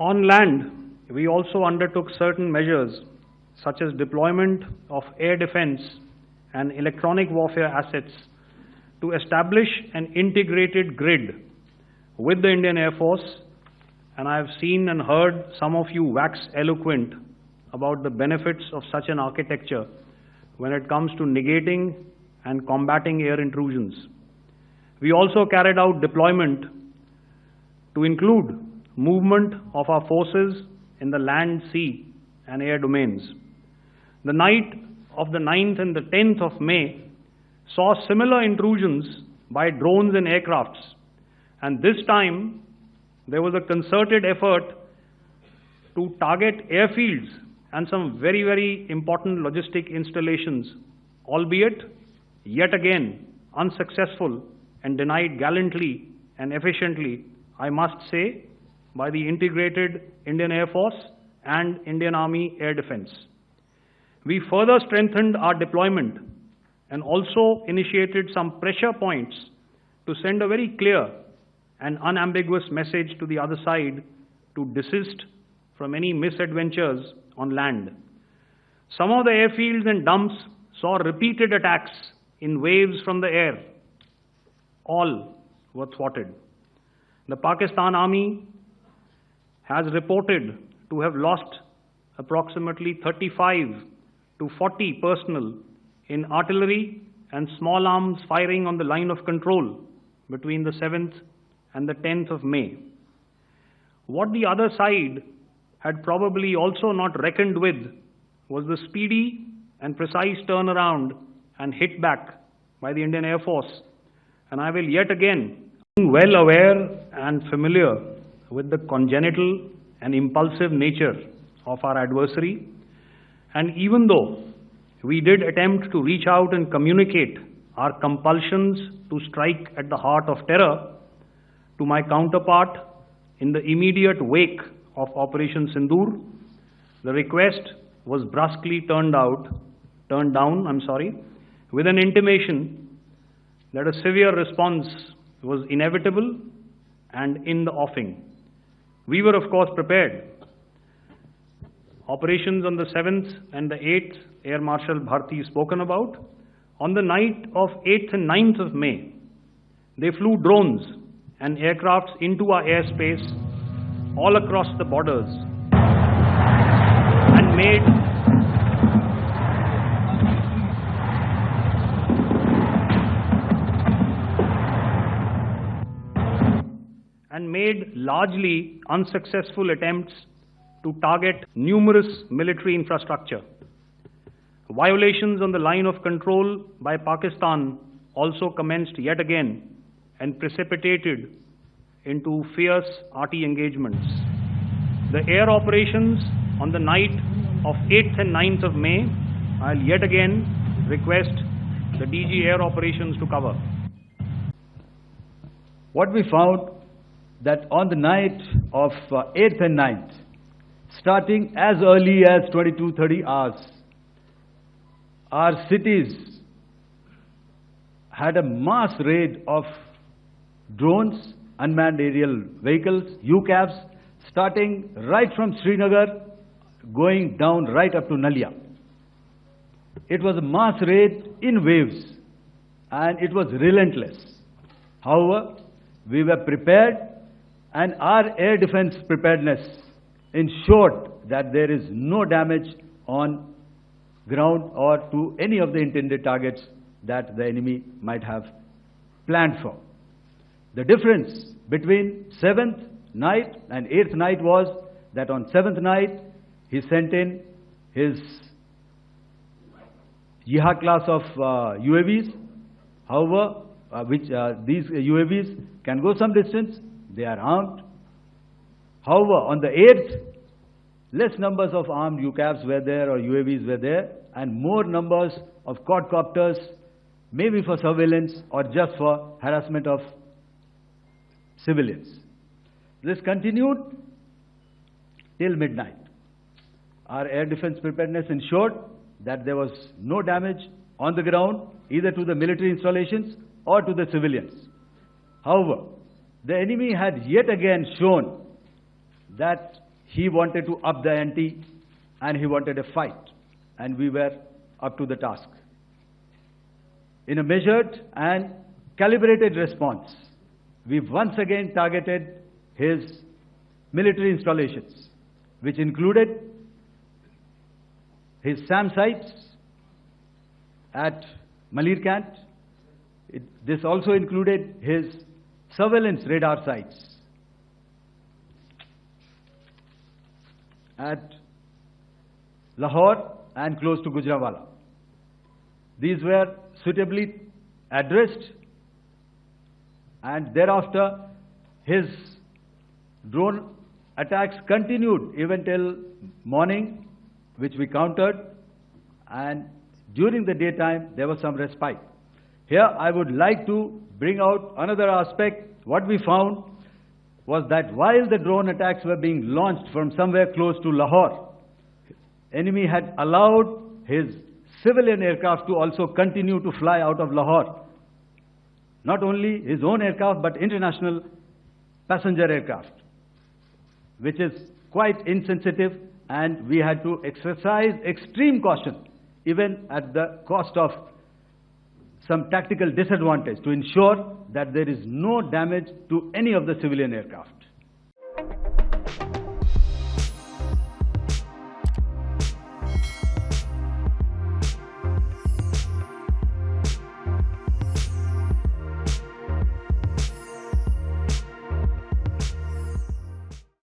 On land, we also undertook certain measures such as deployment of air defense and electronic warfare assets to establish an integrated grid with the Indian Air Force, and I have seen and heard some of you wax eloquent about the benefits of such an architecture when it comes to negating and combating air intrusions. We also carried out deployment to include movement of our forces in the land, sea, and air domains. The night of the 9th and the 10th of May saw similar intrusions by drones and aircrafts, and this time there was a concerted effort to target airfields and some very, very important logistic installations, albeit yet again unsuccessful and denied gallantly and efficiently, I must say, by the integrated Indian Air Force and Indian Army Air Defense. We further strengthened our deployment and also initiated some pressure points to send a very clear and unambiguous message to the other side to desist from any misadventures on land. Some of the airfields and dumps saw repeated attacks in waves from the air. All were thwarted. The Pakistan Army has reported to have lost approximately 35 to 40 personnel in artillery and small arms firing on the line of control between the 7th and the 10th of May. What the other side had probably also not reckoned with was the speedy and precise turnaround and hit back by the Indian Air Force. And I will yet again, being well aware and familiar with the congenital and impulsive nature of our adversary, and even though we did attempt to reach out and communicate our compulsions to strike at the heart of terror to my counterpart in the immediate wake of Operation Sindoor, the request was brusquely turned down, with an intimation that a severe response was inevitable and in the offing. We were, of course, prepared. Operations on the 7th and the 8th, Air Marshal Bharti spoken about. On the night of 8th and 9th of May, they flew drones and aircrafts into our airspace all across the borders and made largely unsuccessful attempts to target numerous military infrastructure. Violations on the line of control by Pakistan also commenced yet again and precipitated into fierce arty engagements. The air operations on the night of 8th and 9th of May, I'll yet again request the DG Air Operations to cover. What we found that on the night of 8th and 9th, starting as early as 22:30 hours, our cities had a mass raid of drones, unmanned aerial vehicles, UCAVs, starting right from Srinagar, going down right up to Nalia. It was a mass raid in waves, and it was relentless. However, we were prepared, and our air defense preparedness ensured that there is no damage on ground or to any of the intended targets that the enemy might have planned for. The difference between 7th night and 8th night was that on 7th night, he sent in his Yeha class of UAVs. However, these UAVs can go some distance, they are armed. However, on the 8th, less numbers of armed UCAVs were there or UAVs were there, and more numbers of quadcopters, maybe for surveillance or just for harassment of civilians. This continued till midnight. Our air defense preparedness ensured that there was no damage on the ground, either to the military installations or to the civilians. However, the enemy had yet again shown that he wanted to up the ante and he wanted a fight, and we were up to the task. In a measured and calibrated response, we once again targeted his military installations, which included his SAM sites at Malirkant. This also included his surveillance radar sites at Lahore and close to Gujranwala. These were suitably addressed, and thereafter his drone attacks continued even till morning, which we countered, and during the daytime there was some respite. Here I would like to bring out another aspect. What we found was that while the drone attacks were being launched from somewhere close to Lahore, enemy had allowed his civilian aircraft to also continue to fly out of Lahore. Not only his own aircraft, but international passenger aircraft, which is quite insensitive, and we had to exercise extreme caution, even at the cost of some tactical disadvantage, to ensure that there is no damage to any of the civilian aircraft.